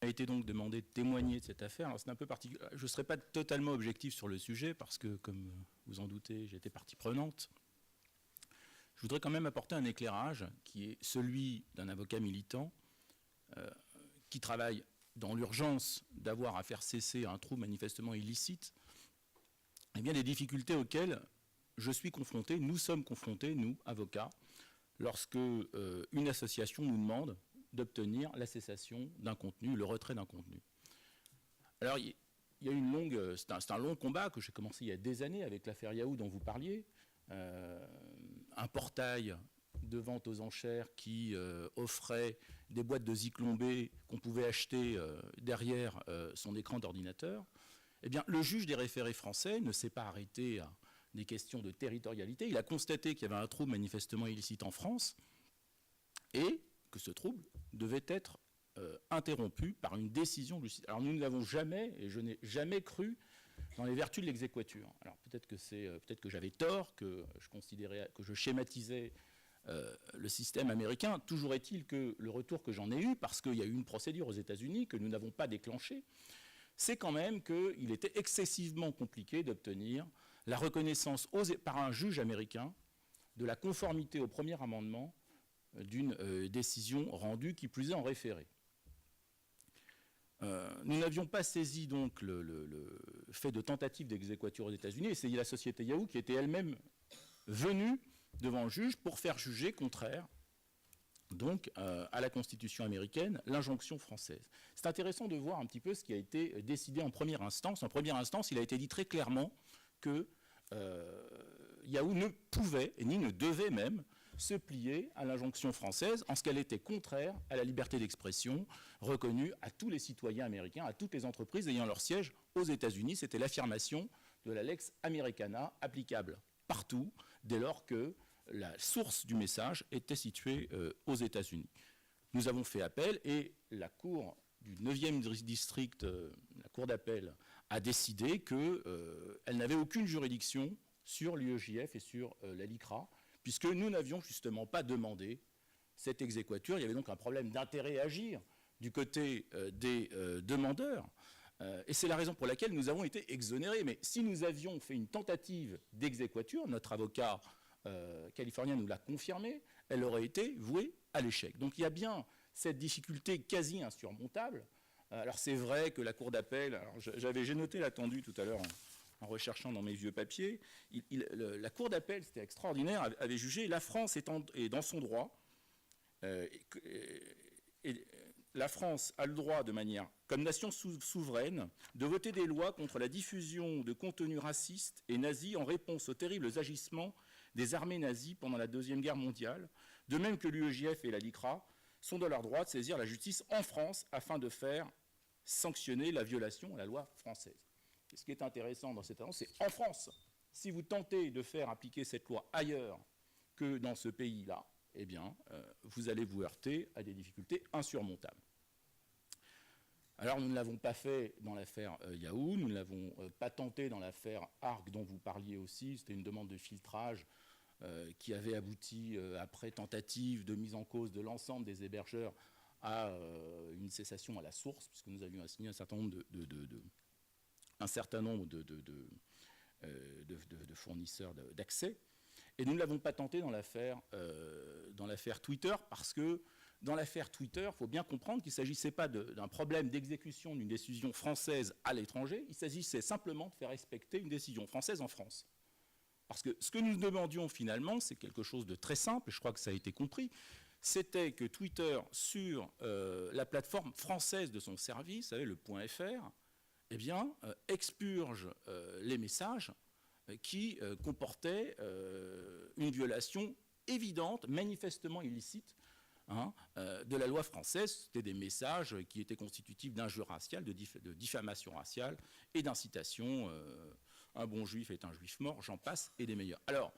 m'a été donc demandé de témoigner de cette affaire. Alors c'est un peu particulier. Je ne serai pas totalement objectif sur le sujet parce que, comme vous en doutez, j'étais partie prenante. Je voudrais quand même apporter un éclairage qui est celui d'un avocat militant qui travaille dans l'urgence d'avoir à faire cesser un trouble manifestement illicite, et bien des difficultés auxquelles je suis confronté, nous sommes confrontés, nous, avocats, lorsque une association nous demande d'obtenir la cessation d'un contenu, le retrait d'un contenu. Alors, il y a une longue... C'est un long combat que j'ai commencé il y a des années avec l'affaire Yahoo dont vous parliez. Un portail de vente aux enchères qui offrait des boîtes de Zyklon B qu'on pouvait acheter derrière son écran d'ordinateur. Eh bien, le juge des référés français ne s'est pas arrêté à des questions de territorialité. Il a constaté qu'il y avait un trouble manifestement illicite en France et que ce trouble devait être interrompu par une décision du site. Alors nous ne l'avons jamais, et je n'ai jamais cru dans les vertus de l'exéquatur. Alors peut-être que j'avais tort, que je schématisais le système américain. Toujours est-il que le retour que j'en ai eu, parce qu'il y a eu une procédure aux États-Unis que nous n'avons pas déclenchée, c'est quand même qu'il était excessivement compliqué d'obtenir la reconnaissance par un juge américain de la conformité au premier amendement d'une décision rendue, qui plus est en référé. Nous n'avions pas saisi donc le fait de tentative d'exéquatur aux États-Unis, et c'est la société Yahoo qui était elle-même venue devant le juge pour faire juger contraire donc à la Constitution américaine l'injonction française. C'est intéressant de voir un petit peu ce qui a été décidé en première instance. En première instance, il a été dit très clairement que Yahoo ne pouvait, ni ne devait même, se plier à l'injonction française en ce qu'elle était contraire à la liberté d'expression reconnue à tous les citoyens américains, à toutes les entreprises ayant leur siège aux États-Unis. C'était l'affirmation de la lex americana applicable partout, dès lors que la source du message était située aux États-Unis. Nous avons fait appel et la Cour du 9e district, la Cour d'appel, a décidé qu'elle n'avait aucune juridiction sur l'UEJF et sur la LICRA, puisque nous n'avions justement pas demandé cette exéquatur. Il y avait donc un problème d'intérêt à agir du côté des demandeurs. Et c'est la raison pour laquelle nous avons été exonérés. Mais si nous avions fait une tentative d'exéquatur, notre avocat californien nous l'a confirmé, elle aurait été vouée à l'échec. Donc il y a bien cette difficulté quasi insurmontable. Alors c'est vrai que la Cour d'appel, j'ai noté l'attendu tout à l'heure en recherchant dans mes vieux papiers, la Cour d'appel, c'était extraordinaire, avait jugé la France est dans son droit, et la France a le droit, de manière, comme nation souveraine, de voter des lois contre la diffusion de contenus racistes et nazis en réponse aux terribles agissements des armées nazies pendant la Deuxième Guerre mondiale, de même que l'UEJF et la LICRA sont dans leur droit de saisir la justice en France afin de faire sanctionner la violation à la loi française. Et ce qui est intéressant dans cette annonce, c'est en France. Si vous tentez de faire appliquer cette loi ailleurs que dans ce pays-là, eh bien, vous allez vous heurter à des difficultés insurmontables. Alors, nous ne l'avons pas fait dans l'affaire Yahoo, nous ne l'avons pas tenté dans l'affaire Arc dont vous parliez aussi. C'était une demande de filtrage qui avait abouti, après tentative de mise en cause de l'ensemble des hébergeurs, à une cessation à la source, puisque nous avions assigné un certain nombre de fournisseurs d'accès. Et nous ne l'avons pas tenté dans l'affaire Twitter, parce que dans l'affaire Twitter, il faut bien comprendre qu'il ne s'agissait pas d'un problème d'exécution d'une décision française à l'étranger, il s'agissait simplement de faire respecter une décision française en France. Parce que ce que nous demandions finalement, c'est quelque chose de très simple, et je crois que ça a été compris, c'était que Twitter, sur la plateforme française de son service, vous savez, le .fr, eh bien, expurge les messages qui comportaient une violation évidente, manifestement illicite, de la loi française. C'était des messages qui étaient constitutifs d'injures raciales, de diffamation raciale et d'incitation. Un bon juif est un juif mort, j'en passe, et des meilleurs. Alors,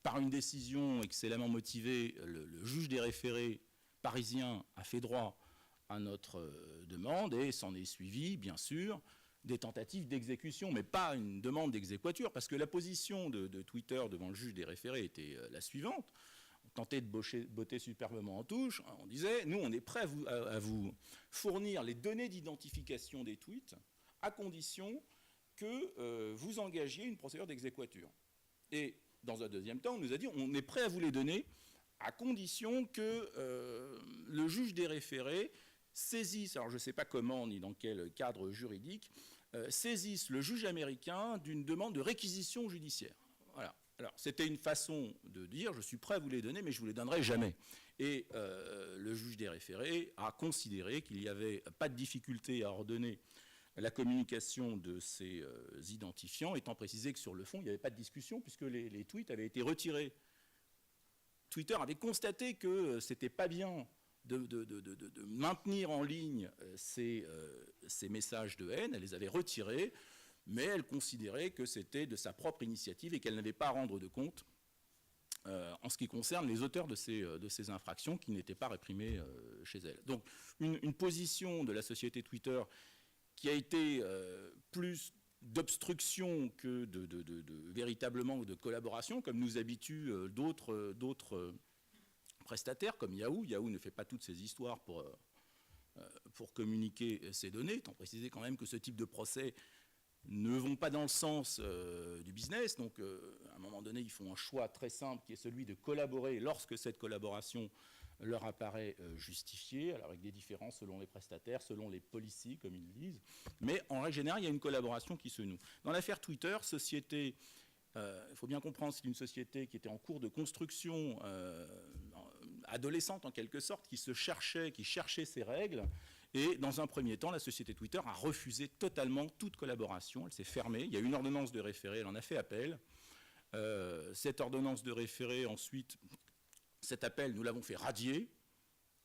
par une décision excellemment motivée, le juge des référés parisien a fait droit à notre demande et s'en est suivi, bien sûr, des tentatives d'exécution, mais pas une demande d'exéquatur, parce que la position de Twitter devant le juge des référés était la suivante. tenter de botter superbement en touche, on disait, nous, on est prêt à vous fournir les données d'identification des tweets à condition que vous engagiez une procédure d'exéquatur. Et dans un deuxième temps, on nous a dit, on est prêt à vous les donner à condition que le juge des référés saisisse, alors je ne sais pas comment ni dans quel cadre juridique, saisisse le juge américain d'une demande de réquisition judiciaire. Voilà. Alors, c'était une façon de dire, je suis prêt à vous les donner, mais je ne vous les donnerai jamais. Et le juge des référés a considéré qu'il n'y avait pas de difficulté à ordonner la communication de ces identifiants, étant précisé que sur le fond, il n'y avait pas de discussion, puisque les tweets avaient été retirés. Twitter avait constaté que ce n'était pas bien de maintenir en ligne ces messages de haine, elle les avait retirés, mais elle considérait que c'était de sa propre initiative et qu'elle n'avait pas à rendre de compte en ce qui concerne les auteurs de ces infractions qui n'étaient pas réprimées chez elle. Donc une position de la société Twitter qui a été plus d'obstruction que véritablement de collaboration, comme nous habituent d'autres prestataires, comme Yahoo. Yahoo ne fait pas toutes ces histoires pour communiquer ses données, étant précisé quand même que ce type de procès ne vont pas dans le sens du business. Donc, à un moment donné, ils font un choix très simple qui est celui de collaborer lorsque cette collaboration leur apparaît justifiée, alors avec des différences selon les prestataires, selon les policies, comme ils le disent. Mais en règle générale, il y a une collaboration qui se noue. Dans l'affaire Twitter, société, il faut bien comprendre, c'est une société qui était en cours de construction, adolescente en quelque sorte, qui cherchait ses règles. Et dans un premier temps, la société Twitter a refusé totalement toute collaboration. Elle s'est fermée. Il y a une ordonnance de référé, elle en a fait appel. Cette ordonnance de référé, ensuite, cet appel, nous l'avons fait radier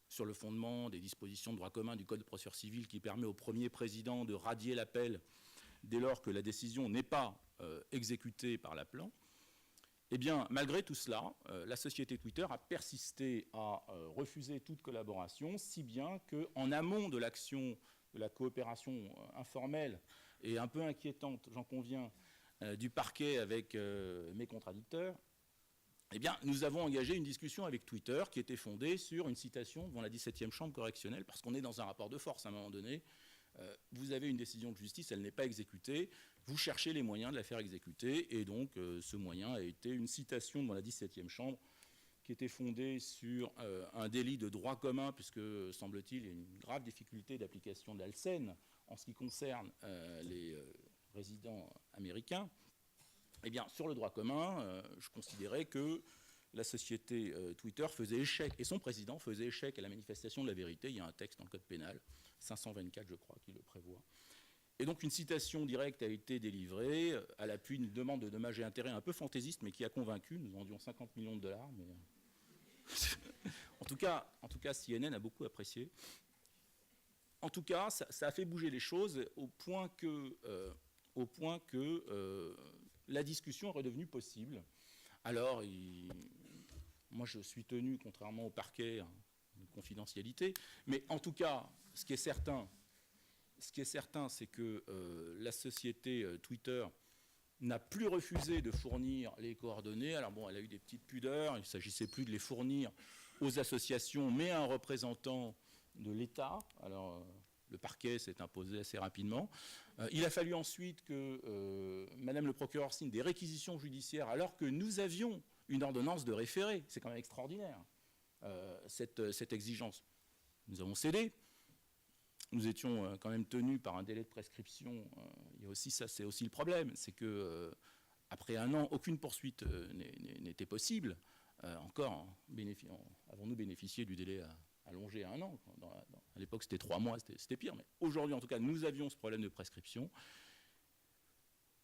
sur le fondement des dispositions de droit commun du Code de procédure civile qui permet au premier président de radier l'appel dès lors que la décision n'est pas exécutée par l'appelant. Eh bien, malgré tout cela, la société Twitter a persisté à refuser toute collaboration, si bien qu'en amont de l'action de la coopération informelle et un peu inquiétante, j'en conviens, du parquet avec mes contradicteurs, eh bien, nous avons engagé une discussion avec Twitter qui était fondée sur une citation devant la 17e chambre correctionnelle, parce qu'on est dans un rapport de force à un moment donné. Vous avez une décision de justice, elle n'est pas exécutée, vous cherchez les moyens de la faire exécuter, et donc ce moyen a été une citation devant la 17e chambre qui était fondée sur un délit de droit commun, puisque, semble-t-il, il y a une grave difficulté d'application de l'ALCEN en ce qui concerne les résidents américains. Eh bien, sur le droit commun, je considérais que la société Twitter faisait échec, et son président faisait échec à la manifestation de la vérité. Il y a un texte dans le code pénal, 524 je crois, qui le prévoit. Et donc une citation directe a été délivrée à l'appui d'une demande de dommages et intérêts un peu fantaisiste, mais qui a convaincu. Nous vendions 50 millions de dollars, mais en tout cas, CNN a beaucoup apprécié. En tout cas, ça a fait bouger les choses au point que la discussion est redevenue possible. Alors, moi je suis tenu, contrairement au parquet, à une confidentialité, mais en tout cas, ce qui est certain, c'est que la société Twitter n'a plus refusé de fournir les coordonnées. Alors bon, elle a eu des petites pudeurs, il ne s'agissait plus de les fournir aux associations, mais à un représentant de l'État. Alors, le parquet s'est imposé assez rapidement. Il a fallu ensuite que Madame le procureur signe des réquisitions judiciaires alors que nous avions une ordonnance de référé. C'est quand même extraordinaire, cette exigence. Nous avons cédé. Nous étions quand même tenus par un délai de prescription. Il y a aussi ça, c'est aussi le problème, c'est que après un an, aucune poursuite n'était possible. Encore, avons-nous bénéficié du délai allongé à un an? À l'époque, c'était 3 mois, c'était pire. Mais aujourd'hui, en tout cas, nous avions ce problème de prescription.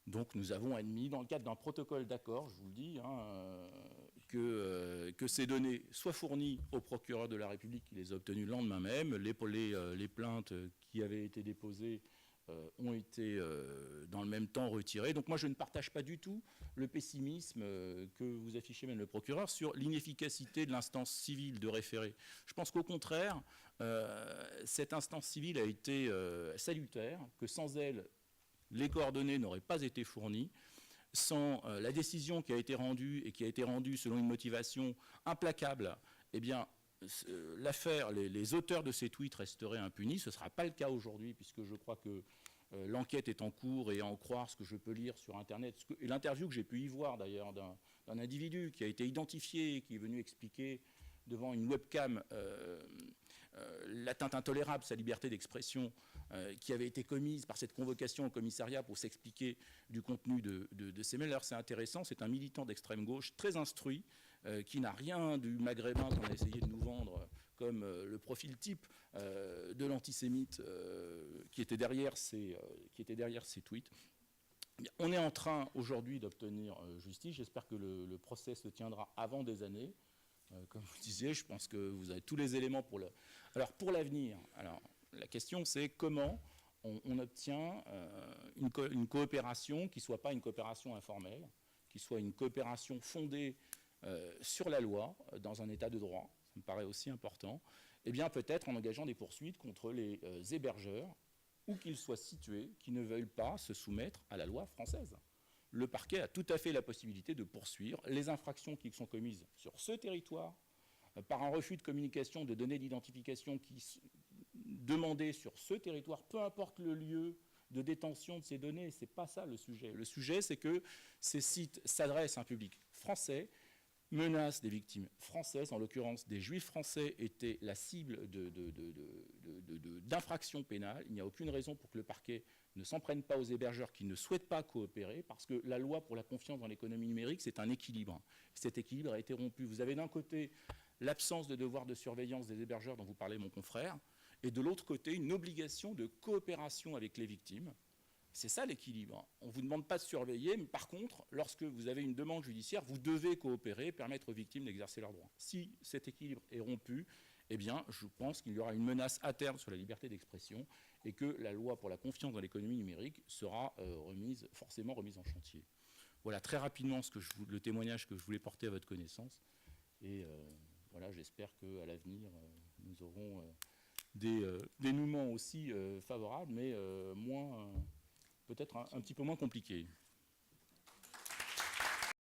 Donc, nous avons admis, dans le cadre d'un protocole d'accord, je vous le dis, que ces données soient fournies au procureur de la République qui les a obtenues le lendemain même. Les plaintes qui avaient été déposées ont été dans le même temps retirées. Donc moi je ne partage pas du tout le pessimisme que vous affichez même le procureur sur l'inefficacité de l'instance civile de référé. Je pense qu'au contraire, cette instance civile a été salutaire, que sans elle, les coordonnées n'auraient pas été fournies. sans la décision qui a été rendue et qui a été rendue selon une motivation implacable, eh bien, l'affaire, les auteurs de ces tweets resteraient impunis. Ce ne sera pas le cas aujourd'hui, puisque je crois que l'enquête est en cours, et à en croire ce que je peux lire sur Internet, et l'interview que j'ai pu y voir d'ailleurs d'un individu qui a été identifié, qui est venu expliquer devant une webcam l'atteinte intolérable à sa liberté d'expression qui avait été commise par cette convocation au commissariat pour s'expliquer du contenu de ces mails. Alors c'est intéressant, c'est un militant d'extrême gauche très instruit, qui n'a rien du maghrébin qu'on a essayé de nous vendre comme le profil type de l'antisémite qui était derrière ces tweets. On est en train aujourd'hui d'obtenir justice. J'espère que le procès se tiendra avant des années. Comme vous disiez, je pense que vous avez tous les éléments pour le... Alors pour l'avenir, la question c'est comment on obtient une coopération qui ne soit pas une coopération informelle, qui soit une coopération fondée sur la loi, dans un état de droit, ça me paraît aussi important, et bien peut-être en engageant des poursuites contre les hébergeurs, où qu'ils soient situés, qui ne veulent pas se soumettre à la loi française. Le parquet a tout à fait la possibilité de poursuivre les infractions qui sont commises sur ce territoire par un refus de communication de données d'identification qui demandées sur ce territoire, peu importe le lieu de détention de ces données. Ce n'est pas ça le sujet. Le sujet, c'est que ces sites s'adressent à un public français, menacent des victimes françaises, en l'occurrence des juifs français étaient la cible d'infractions pénales. Il n'y a aucune raison pour que le parquet ne s'en prenne pas aux hébergeurs qui ne souhaitent pas coopérer, parce que la loi pour la confiance dans l'économie numérique, c'est un équilibre. Cet équilibre a été rompu. Vous avez d'un côté l'absence de devoir de surveillance des hébergeurs dont vous parlez, mon confrère, et de l'autre côté une obligation de coopération avec les victimes. C'est ça l'équilibre. On ne vous demande pas de surveiller, mais par contre, lorsque vous avez une demande judiciaire, vous devez coopérer, permettre aux victimes d'exercer leurs droits. Si cet équilibre est rompu, eh bien, je pense qu'il y aura une menace à terme sur la liberté d'expression et que la loi pour la confiance dans l'économie numérique sera forcément remise en chantier. Voilà très rapidement le témoignage que je voulais porter à votre connaissance. Et voilà, j'espère qu'à l'avenir, nous aurons des dénouements aussi favorables, mais peut-être un petit peu moins compliqués.